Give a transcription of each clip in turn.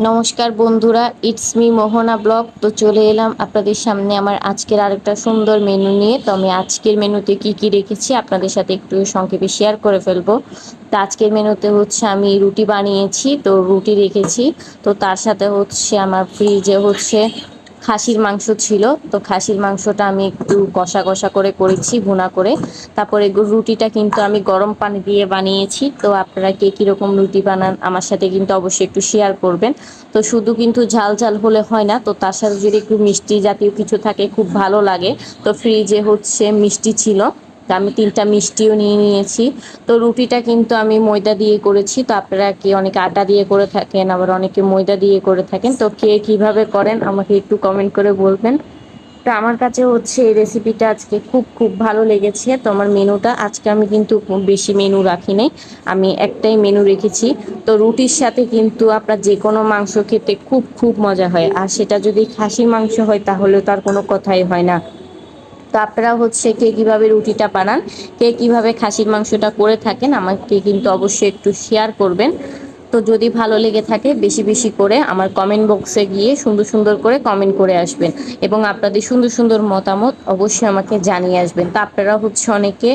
নমস্কার বন্ধুরা, it's me Mohona blog. তো চলে এলাম আপনাদের সামনে আমার আজকের আরেকটা সুন্দর মেনু নিয়ে। তো আমি আজকের মেনুতে কি কি রেখেছি আপনাদের সাথে একটু সংক্ষেপে শেয়ার করে ফেলবো। তো আজকের মেনুতে হচ্ছে আমি রুটি বানিয়েছি, তো রুটি রেখেছি। তো তার সাথে হচ্ছে আমার ফ্রিজে হচ্ছে খাসির মাংস ছিল। তো খাসির মাংসটা আমি একটু কষা কষা করে করেছি, ভুনা করে। তারপরে রুটিটা কিন্তু আমি গরম পানি দিয়ে বানিয়েছি। তো আপনারা কে কীরকম রুটি বানান আমার সাথে কিন্তু অবশ্যই একটু শেয়ার করবেন। তো শুধু কিন্তু ঝাল ঝাল হলে হয় না, তো তার সাথে যদি একটু মিষ্টি জাতীয় কিছু থাকে খুব ভালো লাগে। তো ফ্রিজে হচ্ছে মিষ্টি ছিল, তো আমি 3টা মিষ্টিও নিয়ে নিয়েছি। তো রুটিটা কিন্তু আমি ময়দা দিয়ে করেছি। তো আপনারা কি অনেকে আটা দিয়ে করে থাকেন, আবার অনেকে ময়দা দিয়ে করে থাকেন। তো কে কিভাবে করেন আমাকে একটু কমেন্ট করে বলবেন। তো আমার কাছে হচ্ছে এই রেসিপিটা আজকে খুব খুব ভালো লেগেছে। তো আমার মেনুটা আজকে আমি কিন্তু বেশি মেনু রাখি নাই, আমি একটাই মেনু রেখেছি। তো রুটির সাথে কিন্তু আপনার যে কোনো মাংস খেতে খুব খুব মজা হয়, আর সেটা যদি খাসির মাংস হয় তাহলে তার কোনো কথাই হয় না। তো আপনারা হচ্ছে কে কীভাবে রুটিটা বানান, কে কীভাবে খাসির মাংসটা করে থাকেন আমাকে কিন্তু অবশ্যই একটু শেয়ার করবেন। তো যদি ভালো লেগে থাকে বেশি বেশি করে আমার কমেন্ট বক্সে গিয়ে সুন্দর সুন্দর করে কমেন্ট করে আসবেন, এবং আপনাদের সুন্দর সুন্দর মতামত অবশ্যই আমাকে জানিয়ে আসবেন। তো আপনারা হচ্ছে অনেকে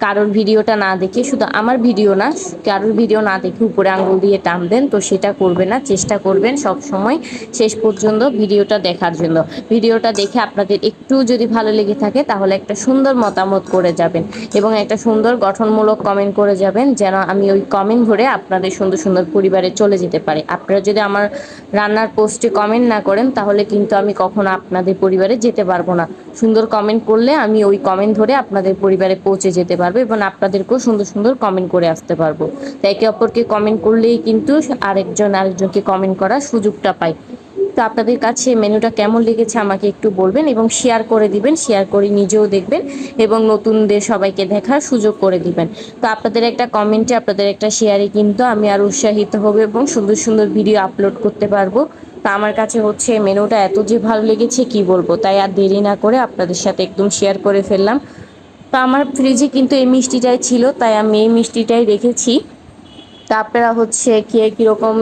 কারোর ভিডিওটা না দেখে, শুধু আমার ভিডিও না, কারোর ভিডিও না দেখে উপরে আঙ্গুল দিয়ে টান দেন, তো সেটা করবে না। চেষ্টা করবেন সব সময় শেষ পর্যন্ত ভিডিওটা দেখার জন্য। ভিডিওটা দেখে আপনাদের একটু যদি ভালো লেগে থাকে তাহলে একটা সুন্দর মতামত করে যাবেন, এবং একটা সুন্দর গঠনমূলক কমেন্ট করে যাবেন, যেন আমি ওই কমেন্ট ধরে আপনাদের সুন্দর সুন্দর পরিবারে চলে যেতে পারি। আপনারা যদি আমার রান্নার পোস্টে কমেন্ট না করেন তাহলে কিন্তু আমি কখনো আপনাদের পরিবারে যেতে পারবো না। সুন্দর কমেন্ট করলে আমি ওই কমেন্ট ধরে আপনাদের পরিবারে পৌঁছে যেতে পারবো, এবং আপনাদেরকেও সুন্দর সুন্দর কমেন্ট করে আসতে পারবো। তো একে অপরকে কমেন্ট করলেই কিন্তু আরেকজনকে কমেন্ট করার সুযোগটা পাই। তো আপনাদের কাছে মেনুটা কেমন লেগেছে আমাকে একটু বলবেন, এবং শেয়ার করে দিবেন, শেয়ার করে নিজেও দেখবেন, এবং নতুনদের সবাইকে দেখার সুযোগ করে দিবেন। তো আপনাদের একটা কমেন্টে, আপনাদের একটা শেয়ারে কিন্তু আমি আর উৎসাহিত হব এবং সুন্দর সুন্দর ভিডিও আপলোড করতে পারবো। তা আমার কাছে হচ্ছে মেনুটা এত যে ভালো লেগেছে কি বলবো, তাই আর দেরি না করে আপনাদের সাথে একদম শেয়ার করে ফেললাম। তো আমার ফ্রিজে কিন্তু এই মিষ্টিটাই ছিল, তাই আমি এই মিষ্টিটাই রেখেছি। তা আপনারা হচ্ছে কে কীরকম